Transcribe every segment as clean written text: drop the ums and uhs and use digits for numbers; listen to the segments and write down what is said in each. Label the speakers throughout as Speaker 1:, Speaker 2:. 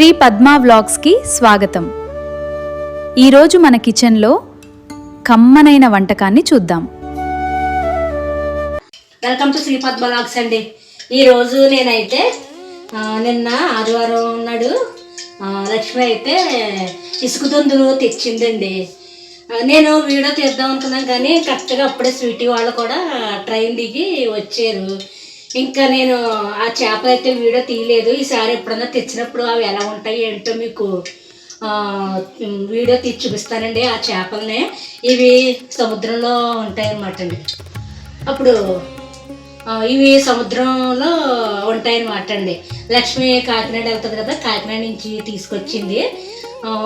Speaker 1: శ్రీ పద్మా వ్లాగ్స్కి స్వాగతం. ఈరోజు మన కిచెన్లో కమ్మనైన వంటకాన్ని చూద్దాం.
Speaker 2: Welcome to Shri Padma vlogs అండి. ఈరోజు నేనైతే నిన్న ఆదివారం నాడు లక్ష్మి అయితే ఇసుక దొందులు తెచ్చిందండి. నేను వీడియో తీద్దాం అనుకున్నాను కానీ కరెక్ట్గా అప్పుడే స్వీటీ వాళ్ళు కూడా ట్రైన్ దిగి వచ్చారు. ఇంకా నేను ఆ చేపలు అయితే వీడియో తీయలేదు. ఈసారి ఎప్పుడన్నా తెచ్చినప్పుడు అవి ఎలా ఉంటాయి ఏంటో మీకు వీడియో తీసి చూపిస్తానండి. ఆ చేపలనే ఇవి సముద్రంలో ఉంటాయి అన్నమాట అండి. అప్పుడు ఇవి సముద్రంలో ఉంటాయన్నమాట అండి. లక్ష్మి కాకినాడ వెళ్తుంది కదా, కాకినాడ నుంచి తీసుకొచ్చింది.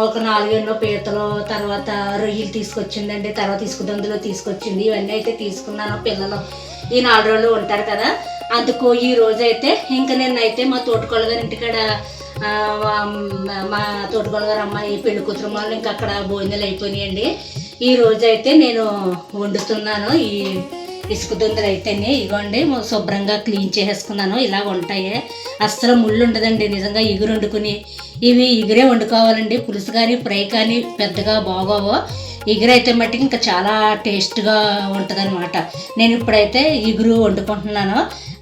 Speaker 2: ఒక 4 ఎన్నో పీతలు, తర్వాత రొయ్యలు తీసుకొచ్చిందండి, తర్వాత ఇసుకదొందులో తీసుకొచ్చింది. ఇవన్నీ అయితే తీసుకున్నాను. పిల్లలు ఈ 4 రోజులు ఉంటారు కదా, అందుకు ఈ రోజు అయితే ఇంకా నేనైతే మా తోటకోళ్ళ గారి ఇంటికాడ మా తోటకోళ్ళ గారు అమ్మాయి పెళ్లి కూతురు వాళ్ళు ఇంకా అక్కడ భోజనాలు అయిపోయినాయండి. ఈ రోజు అయితే నేను వండుతున్నాను. ఈ ఇసుక దొందలు అయితేనే ఇగోండి శుభ్రంగా క్లీన్ చేసేసుకున్నాను. ఇలాగ ఉంటాయి, అస్సలు ముళ్ళు ఉండదండి. నిజంగా ఇగురు వండుకుని ఇవి ఇగురే వండుకోవాలండి. పులుసు కానీ ఫ్రై కానీ పెద్దగా బాగోవు. ఇగురైతే మట్టికి ఇంకా చాలా టేస్ట్గా ఉంటుంది అనమాట. నేను ఇప్పుడైతే ఇగురు వండుకుంటున్నాను.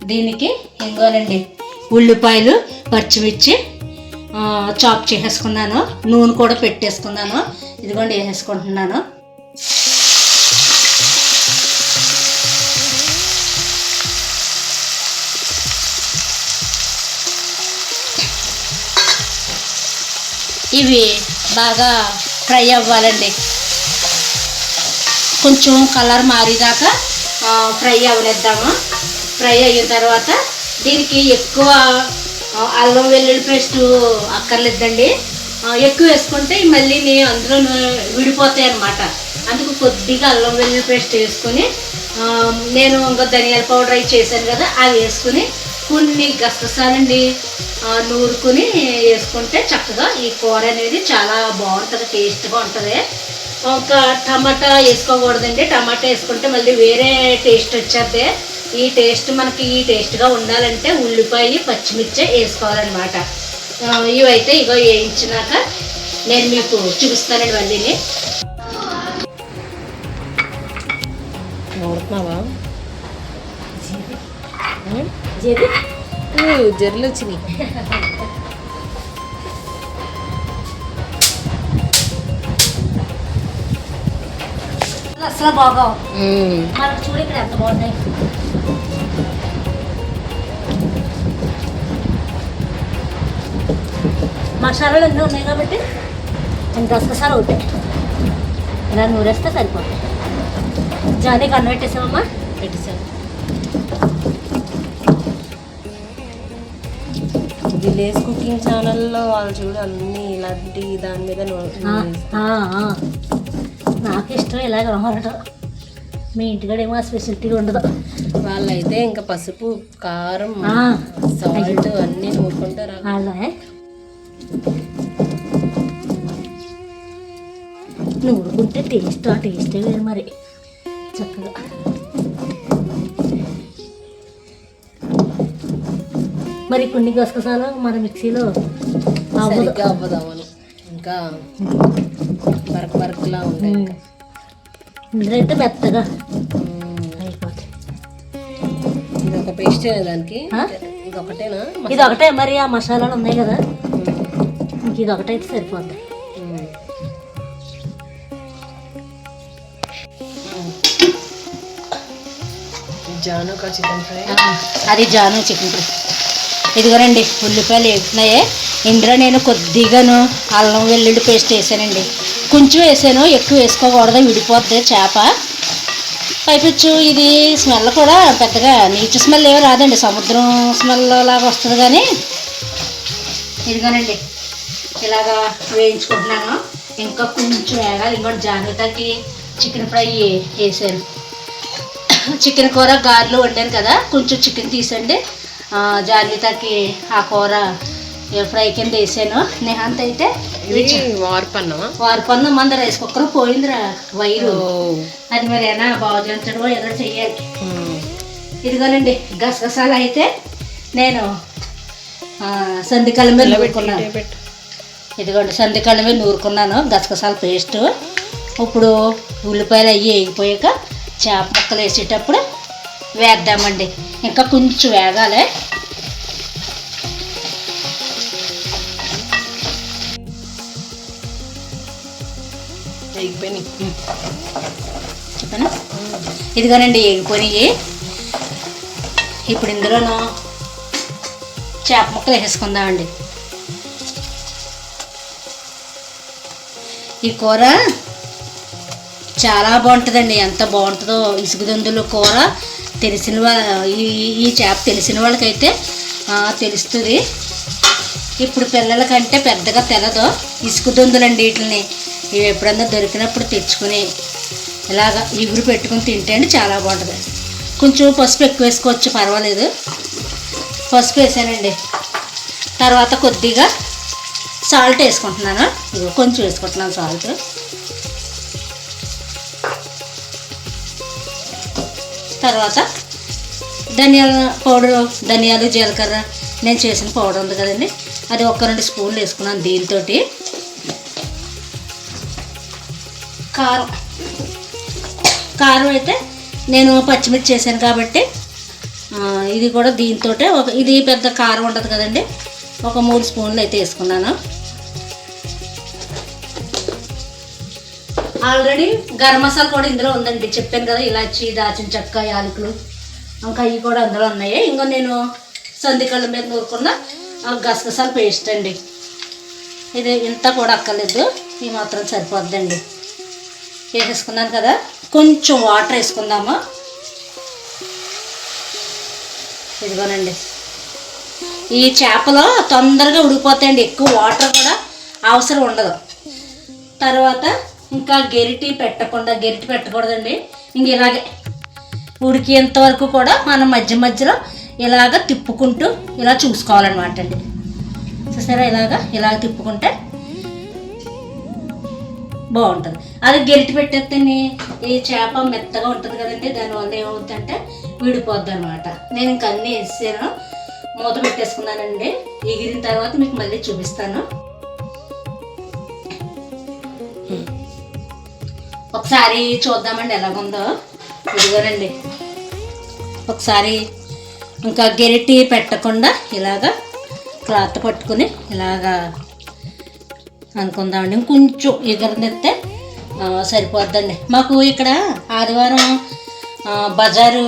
Speaker 2: దీనికి ఇంకోనండి ఉల్లిపాయలు, పచ్చిమిర్చి చాప్ చేసేసుకున్నాను. నూనె కూడా పెట్టేసుకున్నాను. ఇదిగోండి వేసేసుకుంటున్నాను. ఇవి బాగా ఫ్రై అవ్వాలండి. కొంచెం కలర్ మారేదాకా ఫ్రై అవ్వనిద్దాము. ఫ్రై అయిన తర్వాత దీనికి ఎక్కువ అల్లం వెల్లుల్లి పేస్ట్ అక్కర్లేదండి. ఎక్కువ వేసుకుంటే మళ్ళీ అందులో విడిపోతాయి అన్నమాట. అందుకు కొద్దిగా అల్లం వెల్లుల్లి పేస్ట్ వేసుకొని నేను ఇంకా ధనియాల పౌడర్ అవి చేశాను కదా, అవి వేసుకుని కొన్ని గసగసాలండి నూరుకుని వేసుకుంటే చక్కగా ఈ కూర అనేది చాలా బాగుంటుంది, టేస్ట్గా ఉంటుంది. ఇంకా టమాటా వేసుకోకూడదండి. టమాటా వేసుకుంటే మళ్ళీ వేరే టేస్ట్ వచ్చేద్ది. ఈ టేస్ట్ మనకి ఈ టేస్ట్గా ఉండాలంటే ఉల్లిపాయ, పచ్చిమిర్చి వేసుకోవాలన్నమాట. ఇవైతే ఇగో వేయించినాక నేను మీకు చూపిస్తానండి. మళ్ళీని
Speaker 3: జర్లు వచ్చినాయి.
Speaker 2: అసలు బాగా మనకు చూడు ఇక్కడ ఎంత బాగున్నాయి. మసాలాలు అన్నీ ఉన్నాయి కాబట్టి గసగసాలు అవుతాయి. ఇలా నూరేస్తే సరిపోతాయి. జానీకి అన్నం పెట్టేసామమ్మా.
Speaker 3: పెట్టేసాను. విలేజ్ కుకింగ్ ఛానల్లో వాళ్ళు చూడు అన్నీ ఇలాంటి దాని మీద
Speaker 2: నాకు ఇష్టం ఇలాగ వ్యవహారం. మీ ఇంటికాడ ఏమో స్పెషాలిటీగా ఉండదు.
Speaker 3: వాళ్ళైతే ఇంకా పసుపు, కారం, సాల్ట్ అన్నీ నూరుకుంటారు.
Speaker 2: అలాగే నూరుకుంటే టేస్ట్ ఆ టేస్టే వేరు మరి. చక్కగా మరి కొన్ని గసగసాలు మన మిక్సీలో
Speaker 3: అవ్వదామని ఇంకా బరకలా ఉంటాయి.
Speaker 2: ఇందులో అయితే మెత్తగా అయిపోతాయి.
Speaker 3: ఇది ఒక పేస్ట్ దానికి ఇది ఒకటేనా?
Speaker 2: ఇది ఒకటే మరి. ఆ మసాలాలు ఉన్నాయి కదా, ఇంక ఇది ఒకటైతే సరిపోద్ది.
Speaker 3: జానుకా చికెన్ ఫ్రై,
Speaker 2: అది జాను చికెన్ ఫ్రై. ఇదిగోనండి ఉల్లిపాయలు వేస్తున్నాయి. ఇందులో నేను కొద్దిగాను అల్లం వెల్లుల్లి పేస్ట్ వేసానండి. కొంచెం వేసాను, ఎక్కువ వేసుకోకూడదు, విడిపోద్ది చేప. పైపిచ్చు ఇది స్మెల్ కూడా పెద్దగా నీచు స్మెల్ ఏమీ రాదండి, సముద్రం స్మెల్ లాగా వస్తుంది. కానీ ఇదిగోనండి ఇలాగా వేయించుకుంటున్నాను. ఇంకా కొంచెం వేగాలి. ఇంకోటి జాగ్రత్తకి చికెన్ ఫ్రై వేసాను. చికెన్ కూర గారెలు వండాను కదా, కొంచెం చికెన్ తీసండి జాగ్రత్తకి ఆ కూర ఫ్రై కింద వేసాను. నేహంత అయితే వారిపన్ను మంద రైస్ కుక్కర్ పోయిందిరా వైరు. అది మరి ఏనా బాగు చేయించడమో ఏదో చెయ్యాలి. ఇదిగోనండి గసగసాలు అయితే నేను సందికల మీద పెట్టుకున్నాను. ఇదిగోండి సందికళ్ళమే నూరుకున్నాను గసగసాల పేస్ట్. ఇప్పుడు ఉల్లిపాయలు అవి వేగిపోయాక చేప ముక్కలు వేసేటప్పుడు వేద్దామండి. ఇంకా కొంచెం వేగాలి. చెప్పాను ఇదిగోనండి వేగిపోయినాయి. ఇప్పుడు ఇందులోనూ చేప ముక్కలు వేసేసుకుందామండి. ఈ కూర చాలా బాగుంటుందండి. ఎంత బాగుంటుందో ఇసుగుదొందుల కూర తెలిసిన ఈ చేప తెలిసిన వాళ్ళకైతే తెలుస్తుంది. ఇప్పుడు పిల్లలకంటే పెద్దగా తెలదు. ఇసుగుదొందులండి వీటిని. ఇవి ఎప్పుడన్నా దొరికినప్పుడు తెచ్చుకుని ఇలాగ ఇగురు పెట్టుకుని తింటే అండి చాలా బాగుంటుంది. కొంచెం పసుపు ఎక్కువ వేసుకోవచ్చు, పర్వాలేదు. పసుపు వేసానండి. తర్వాత కొద్దిగా సాల్ట్ వేసుకుంటున్నాను. ఇదిగో కొంచెం వేసుకుంటున్నాను సాల్ట్. తర్వాత ధనియాల పౌడరు, ధనియాలు జీలకర్ర నేను చేసిన పౌడర్ ఉంది కదండి, అది 1-2 స్పూన్లు వేసుకున్నాను. దీంతో కారం అయితే నేను పచ్చిమిర్చి చేశాను కాబట్టి ఇది కూడా దీంతో ఇది పెద్ద కారం ఉంటుంది కదండి, ఒక 3 స్పూన్లు అయితే వేసుకున్నాను. ఆల్రెడీ గరం మసాలా కూడా ఇందులో ఉందండి, చెప్పాను కదా, ఇలాచి, దాచిన చెక్క, యాలకులు, ఇంకా ఇవి కూడా అందులో ఉన్నాయి. ఇంకో నేను సందికళ్ళ మీద నూరుకున్న గసగసాల పేస్ట్ అండి. ఇది ఇంత కూడా అక్కర్లేదు, ఈ మాత్రం సరిపోద్దండి. వేసేసుకున్నాను కదా, కొంచెం వాటర్ వేసుకుందాము. ఇదిగోనండి, ఈ చేపలు తొందరగా ఉడికిపోతాయండి, ఎక్కువ వాటర్ కూడా అవసరం ఉండదు. తర్వాత ఇంకా గెరిటి పెట్టకూడదండి. ఇంక ఇలాగే ఉడికేంత వరకు కూడా మనం మధ్య మధ్యలో ఇలాగ తిప్పుకుంటూ ఇలా చూసుకోవాలన్నమాట అండి. చూసారా, ఇలాగ తిప్పుకుంటే బాగుంటుంది. అది గెరిటి పెట్టేస్తేనే ఈ చేప మెత్తగా ఉంటుంది కదండి, దానివల్ల ఏమవుతుందంటే విడిపోద్ది అనమాట. నేను ఇంక అన్నీ వేసాను, మూత పెట్టేసుకున్నానండి. ఎగిరిన తర్వాత మీకు మళ్ళీ చూపిస్తాను. ఒకసారి చూద్దామండి ఎలాగుందో. ఇదిగోనండి, ఒకసారి ఇంకా గెరిటి పెట్టకుండా ఇలాగా క్లాత్ పట్టుకుని ఇలాగా అనుకుందామండి. ఇంకొంచెం ఎగరనెత్తే సరిపోద్దండి. మాకు ఇక్కడ ఆదివారం బజారు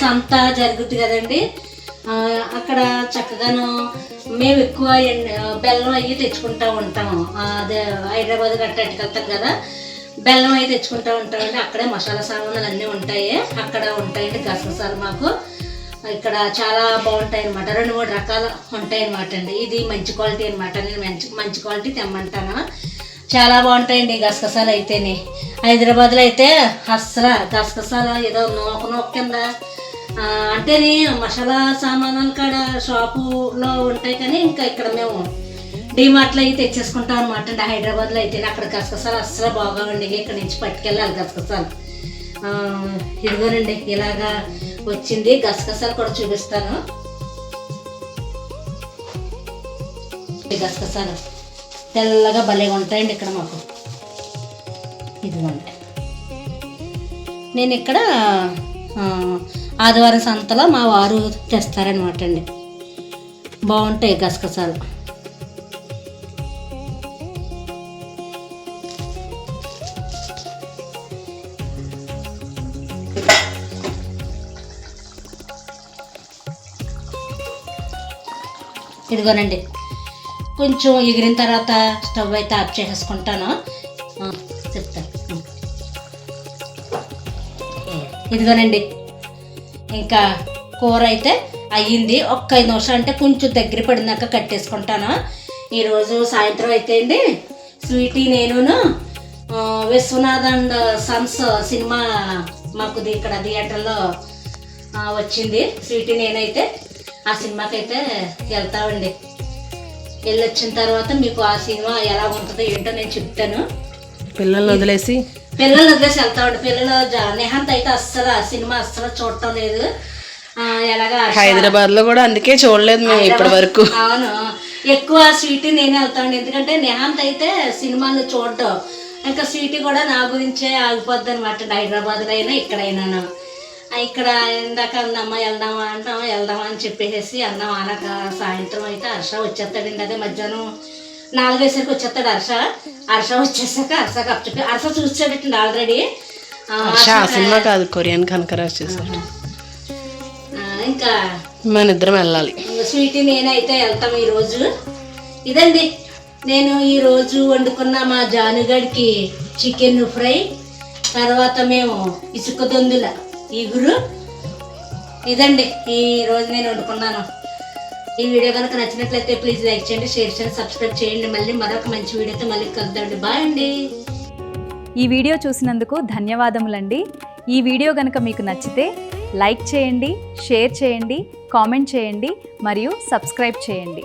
Speaker 2: సంత జరుగుతుంది కదండి, అక్కడ చక్కగాను మేము ఎక్కువ బెల్లం అవి తెచ్చుకుంటూ ఉంటాము. అదే హైదరాబాద్ గట్టకి వెళ్తాం కదా, బెల్లం అవి తెచ్చుకుంటూ ఉంటామండి. అక్కడే మసాలా సామాన్లు అన్నీ ఉంటాయి, అక్కడ ఉంటాయండి గసగసాలు. మాకు ఇక్కడ చాలా బాగుంటాయి అన్నమాట, 2-3 రకాలు ఉంటాయి అన్నమాట అండి. ఇది మంచి క్వాలిటీ అనమాట, నేను మంచి క్వాలిటీ తెమ్మంటాను. చాలా బాగుంటాయండి గసగసాలు అయితేనే. హైదరాబాద్లో అయితే అస్సలు గసగసాలు ఏదో నూక కింద అంటేనే మసాలా సామాన్లు కాడ షాపులో ఉంటాయి, కానీ ఇంకా ఇక్కడ మేము డిమార్ట్లో అయితే తెచ్చేసుకుంటాం అనమాట అండి. హైదరాబాద్లో అయితే అక్కడ గసగసాలు అస్సలు బాగోండి, ఇక్కడ నుంచి పట్టుకెళ్ళాలి గసగసాలు. ఇదిగోనండి ఇలాగా వచ్చింది. గసగసాలు కూడా చూపిస్తాను. గసగసాలు తెల్లగా భలేగా ఉంటాయండి ఇక్కడ మాకు. ఇదిగోండి, నేను ఇక్కడ ఆదివారం సంతలో మా వారు తెస్తారనమాట అండి. బాగుంటాయి గసగసాలు. ఇదిగోనండి, కొంచెం ఎగిరిన తర్వాత స్టవ్ అయితే ఆఫ్ చేసేసుకుంటాను. చెప్తాను. ఇదిగోనండి, ఇంకా కూర అయితే అయ్యింది. ఒక్క 5 నిమిషాలు అంటే కొంచెం దగ్గర పడినాక కట్టేసుకుంటాను. ఈరోజు సాయంత్రం అయితే అండి స్వీటీ నేనును విశ్వనాథ్ అండ్ సన్స్ సినిమా మాకు ఇక్కడ థియేటర్లో వచ్చింది. స్వీటీ నేనైతే ఆ సినిమాకి అయితే వెళ్తామండి. వెళ్ళొచ్చిన తర్వాత మీకు ఆ సినిమా ఎలా ఉంటుందో ఏంటో నేను చెప్తాను.
Speaker 3: పిల్లల్ని వదిలేసి
Speaker 2: వెళ్తామండి. పిల్లలు నేహంత్ అయితే అస్సలు ఆ సినిమా అస్సలు చూడటం లేదు. ఎలాగా
Speaker 3: హైదరాబాద్ లో కూడా అందుకే చూడలేదు మేము ఇప్పటి వరకు.
Speaker 2: అవును, ఎక్కువ స్వీటీ నేనే వెళ్తాను, ఎందుకంటే నిహాంత్ అయితే సినిమాలు చూడటం, ఇంకా స్వీటీ కూడా నా గురించే ఆగిపోద్ది అనమాట. హైదరాబాద్లో అయినా ఇక్కడైనాను. ఇక్కడ ఇందాక అందమ్మ వెళ్దామా అంటాం, వెళ్దామా అని చెప్పేసి అన్నాం. ఆనక సాయంత్రం అయితే హర్ష వచ్చేస్తాడండి. అదే మధ్యాహ్నం 4 వచ్చేస్తాడు హర్ష వచ్చేసాక హర్షకు అప్పచెప్పి హర్ష చూసాడటండి ఆల్రెడీ.
Speaker 3: సినిమా కాదు, కొరియన్ కనకరాజ్ చేశారు.
Speaker 2: ఇంకా
Speaker 3: మన ఇద్దరం వెళ్ళాలి.
Speaker 2: స్వీటీ నేనైతే వెళ్తాం ఈరోజు. ఇదండి నేను ఈరోజు వండుకున్న మా జానుగడికి చికెన్ ఫ్రై, తర్వాత మేము ఇసుక దొందుల ఇగురు. ఇదండి ఈరోజు నేను వండుకున్నాను. ఈ వీడియో కనుక నచ్చినట్లయితే ప్లీజ్ లైక్ చేయండి, షేర్ చేయండి, సబ్స్క్రైబ్ చేయండి. మళ్ళీ మరొక మంచి వీడియోతో మళ్ళీ కలుద్దామండి. బాయ్ అండి.
Speaker 1: ఈ వీడియో చూసినందుకు ధన్యవాదములండి. ఈ వీడియో కనుక మీకు నచ్చితే లైక్ చేయండి, షేర్ చేయండి, కామెంట్ చేయండి మరియు సబ్స్క్రైబ్ చేయండి.